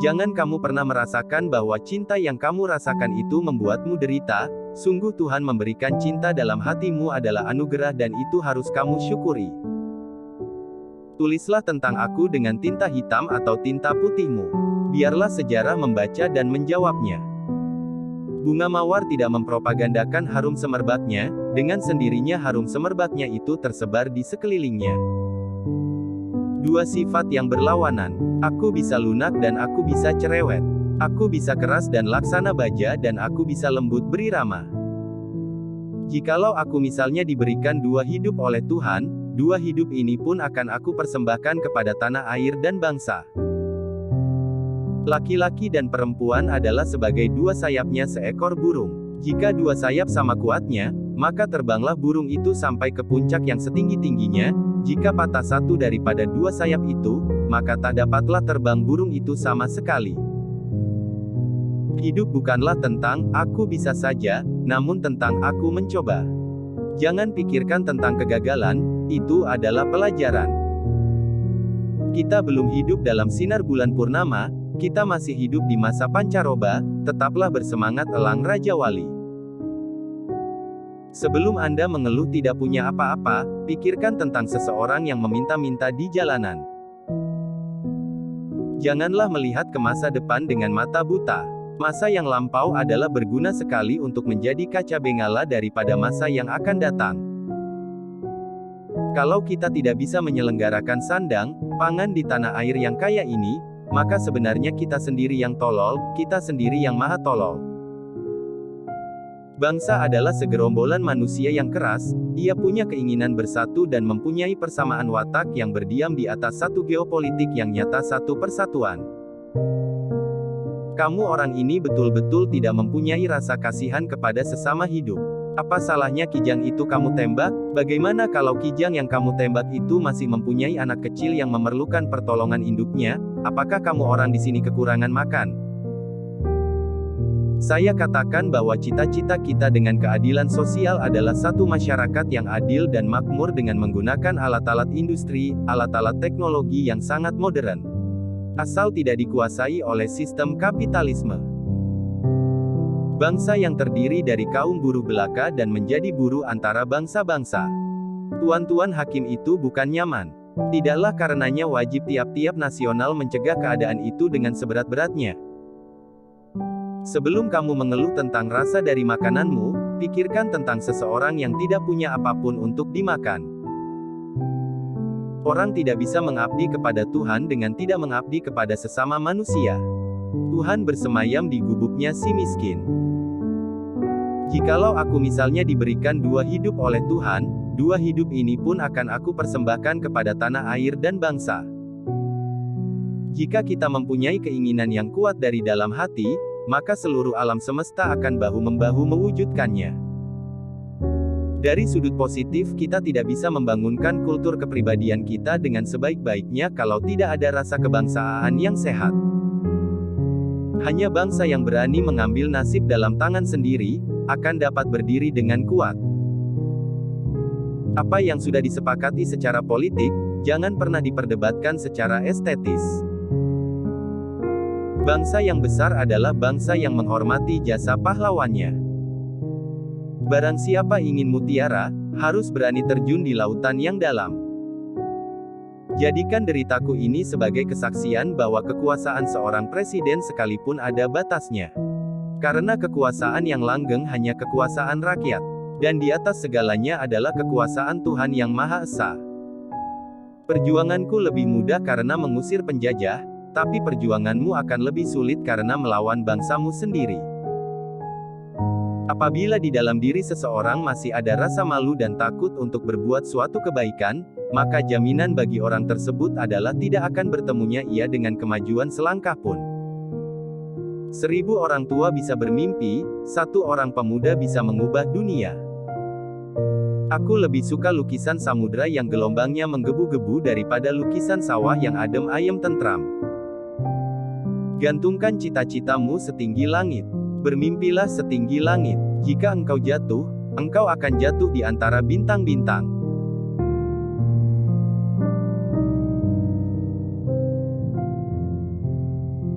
Jangan kamu pernah merasakan bahwa cinta yang kamu rasakan itu membuatmu derita. Sungguh Tuhan memberikan cinta dalam hatimu adalah anugerah dan itu harus kamu syukuri. Tulislah tentang aku dengan tinta hitam atau tinta putihmu. Biarlah sejarah membaca dan menjawabnya. Bunga mawar tidak mempropagandakan harum semerbaknya, dengan sendirinya harum semerbaknya itu tersebar di sekelilingnya. Dua sifat yang berlawanan. Aku bisa lunak dan aku bisa cerewet. Aku bisa keras dan laksana baja dan aku bisa lembut berirama. Jikalau aku misalnya diberikan dua hidup oleh Tuhan, dua hidup ini pun akan aku persembahkan kepada tanah air dan bangsa. Laki-laki dan perempuan adalah sebagai dua sayapnya seekor burung. Jika dua sayap sama kuatnya, maka terbanglah burung itu sampai ke puncak yang setinggi-tingginya. Jika patah satu daripada dua sayap itu, maka tak dapatlah terbang burung itu sama sekali. Hidup bukanlah tentang "aku bisa saja", namun tentang "aku mencoba". Jangan pikirkan tentang kegagalan, itu adalah pelajaran. Kita belum hidup dalam sinar bulan purnama, kita masih hidup di masa pancaroba, tetaplah bersemangat elang Raja Wali. Sebelum Anda mengeluh tidak punya apa-apa, pikirkan tentang seseorang yang meminta-minta di jalanan. Janganlah melihat ke masa depan dengan mata buta. Masa yang lampau adalah berguna sekali untuk menjadi kaca bengala daripada masa yang akan datang. Kalau kita tidak bisa menyelenggarakan sandang, pangan di tanah air yang kaya ini, maka sebenarnya kita sendiri yang tolol, kita sendiri yang maha tolol. Bangsa adalah segerombolan manusia yang keras, ia punya keinginan bersatu dan mempunyai persamaan watak yang berdiam di atas satu geopolitik yang nyata, satu persatuan. Kamu orang ini betul-betul tidak mempunyai rasa kasihan kepada sesama hidup. Apa salahnya kijang itu kamu tembak? Bagaimana kalau kijang yang kamu tembak itu masih mempunyai anak kecil yang memerlukan pertolongan induknya? Apakah kamu orang di sini kekurangan makan? Saya katakan bahwa cita-cita kita dengan keadilan sosial adalah satu masyarakat yang adil dan makmur dengan menggunakan alat-alat industri, alat-alat teknologi yang sangat modern. Asal tidak dikuasai oleh sistem kapitalisme. Bangsa yang terdiri dari kaum buruh belaka dan menjadi buruh antara bangsa-bangsa. Tuan-tuan hakim itu bukan nyaman. Tidaklah karenanya wajib tiap-tiap nasional mencegah keadaan itu dengan seberat-beratnya. Sebelum kamu mengeluh tentang rasa dari makananmu, pikirkan tentang seseorang yang tidak punya apapun untuk dimakan. Orang tidak bisa mengabdi kepada Tuhan dengan tidak mengabdi kepada sesama manusia. Tuhan bersemayam di gubuknya si miskin. Jikalau aku misalnya diberikan dua hidup oleh Tuhan, dua hidup ini pun akan aku persembahkan kepada tanah air dan bangsa. Jika kita mempunyai keinginan yang kuat dari dalam hati, maka seluruh alam semesta akan bahu-membahu mewujudkannya. Dari sudut positif, kita tidak bisa membangunkan kultur kepribadian kita dengan sebaik-baiknya kalau tidak ada rasa kebangsaan yang sehat. Hanya bangsa yang berani mengambil nasib dalam tangan sendiri, akan dapat berdiri dengan kuat. Apa yang sudah disepakati secara politik, jangan pernah diperdebatkan secara estetis. Bangsa yang besar adalah bangsa yang menghormati jasa pahlawannya. Barang siapa ingin mutiara, harus berani terjun di lautan yang dalam. Jadikan deritaku ini sebagai kesaksian bahwa kekuasaan seorang presiden sekalipun ada batasnya. Karena kekuasaan yang langgeng hanya kekuasaan rakyat. Dan di atas segalanya adalah kekuasaan Tuhan yang Maha Esa. Perjuanganku lebih mudah karena mengusir penjajah, tapi perjuanganmu akan lebih sulit karena melawan bangsamu sendiri. Apabila di dalam diri seseorang masih ada rasa malu dan takut untuk berbuat suatu kebaikan, maka jaminan bagi orang tersebut adalah tidak akan bertemunya ia dengan kemajuan selangkah pun. 1000 orang tua bisa bermimpi, 1 orang pemuda bisa mengubah dunia. Aku lebih suka lukisan samudra yang gelombangnya menggebu-gebu daripada lukisan sawah yang adem ayem tentram. Gantungkan cita-citamu setinggi langit. Bermimpilah setinggi langit. Jika engkau jatuh, engkau akan jatuh di antara bintang-bintang.